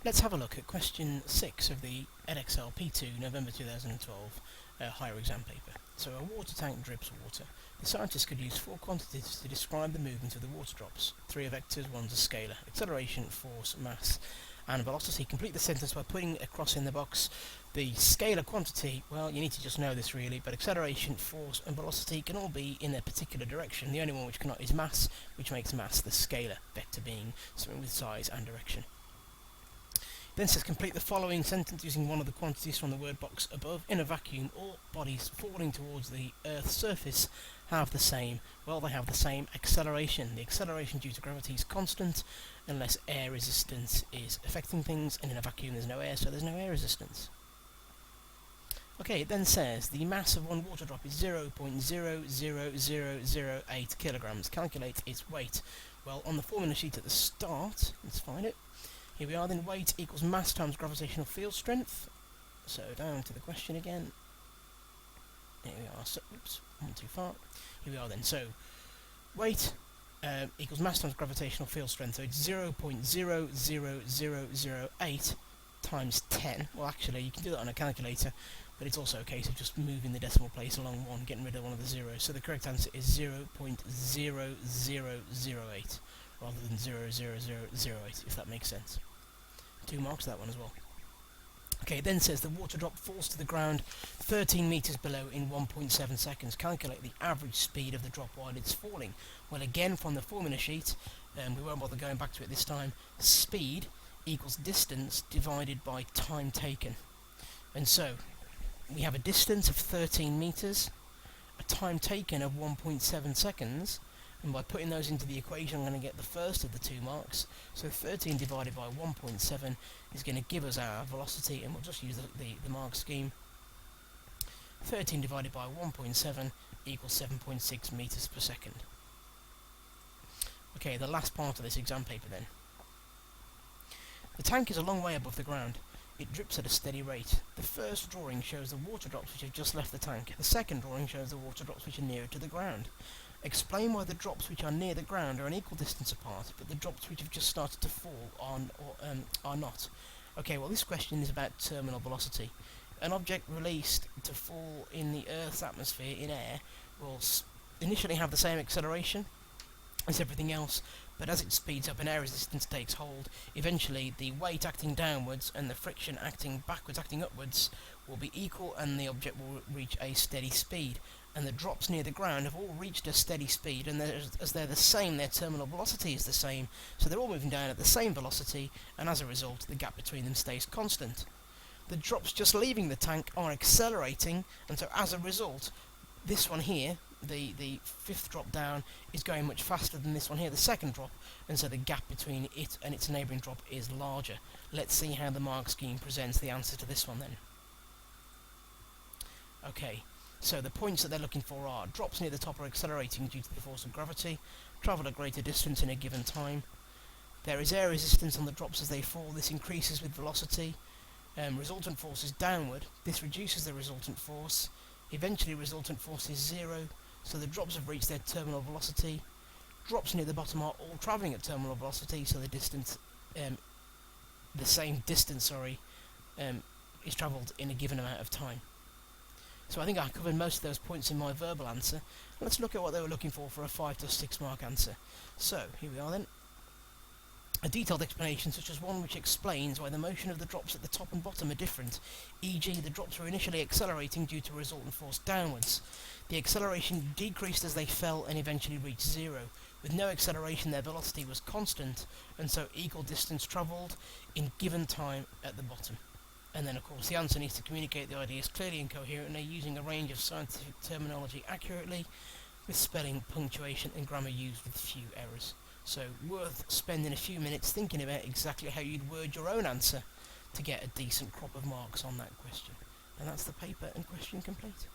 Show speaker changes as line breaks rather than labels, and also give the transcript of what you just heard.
Let's have a look at question 6 of the Edexcel P2 November 2012 higher exam paper. So a water tank drips water. The scientists could use 4 quantities to describe the movement of the water drops. 3 are vectors, 1's a scalar. Acceleration, force, mass, and velocity. Complete the sentence by putting a cross in the box. The scalar quantity, well, you need to just know this really, but acceleration, force, and velocity can all be in a particular direction. The only one which cannot is mass, which makes mass the scalar, vector being something with size and direction. Then says complete the following sentence using one of the quantities from the word box above. In a vacuum, all bodies falling towards the Earth's surface have the same, well, they have the same acceleration. The acceleration due to gravity is constant unless air resistance is affecting things, and in a vacuum there's no air, so there's no air resistance. Okay, it then says the mass of one water drop is 0.00008 kilograms. Calculate its weight. Well, on the formula sheet at the start, let's find it. Here we are then, weight equals mass times gravitational field strength. So down to the question again. Here we are, so, oops, went too far. Here we are then, so weight equals mass times gravitational field strength, so it's 0.00008 times 10. Well, actually, you can do that on a calculator, but it's also a case of just moving the decimal place along one, getting rid of one of the zeros. So the correct answer is 0.0008 rather than 0.0008, if that makes sense. 2 marks that one as well. Okay, it then says the water drop falls to the ground 13 metres below in 1.7 seconds. Calculate the average speed of the drop while it's falling. Well, again, from the formula sheet, we won't bother going back to it this time, speed equals distance divided by time taken. And so, we have a distance of 13 metres, a time taken of 1.7 seconds, and by putting those into the equation I'm going to get the first of the 2 marks. So 13 divided by 1.7 is going to give us our velocity, and we'll just use the mark scheme. 13 divided by 1.7 equals 7.6 metres per second. Okay, the last part of this exam paper then. The tank is a long way above the ground. It drips at a steady rate. The first drawing shows the water drops which have just left the tank. The second drawing shows the water drops which are nearer to the ground. Explain why the drops which are near the ground are an equal distance apart, but the drops which have just started to fall are not. Okay, well, this question is about terminal velocity. An object released to fall in the Earth's atmosphere in air will initially have the same acceleration as everything else, but as it speeds up and air resistance takes hold, eventually the weight acting downwards and the friction acting backwards, acting upwards, will be equal, and the object will reach a steady speed. And the drops near the ground have all reached a steady speed, and as they're the same, their terminal velocity is the same, so they're all moving down at the same velocity, and as a result the gap between them stays constant. The drops just leaving the tank are accelerating, and so as a result, this one here, the 5th drop down, is going much faster than this one here, the 2nd drop, and so the gap between it and its neighbouring drop is larger. Let's see how the mark scheme presents the answer to this one then. Okay. So the points that they're looking for are drops near the top are accelerating due to the force of gravity, travel a greater distance in a given time. There is air resistance on the drops as they fall. This increases with velocity. Resultant force is downward. This reduces the resultant force. Eventually resultant force is 0, so the drops have reached their terminal velocity. Drops near the bottom are all travelling at terminal velocity, so the distance, the same distance, is travelled in a given amount of time. So I think I covered most of those points in my verbal answer. Let's look at what they were looking for a 5 to 6 mark answer. So, here we are then. A detailed explanation, such as one which explains why the motion of the drops at the top and bottom are different, e.g. the drops were initially accelerating due to resultant force downwards. The acceleration decreased as they fell and eventually reached 0. With no acceleration their velocity was constant, and so equal distance travelled in given time at the bottom. And then, of course, the answer needs to communicate the ideas clearly and coherently, using a range of scientific terminology accurately, with spelling, punctuation and grammar used with few errors. So, worth spending a few minutes thinking about exactly how you'd word your own answer to get a decent crop of marks on that question. And that's the paper and question complete.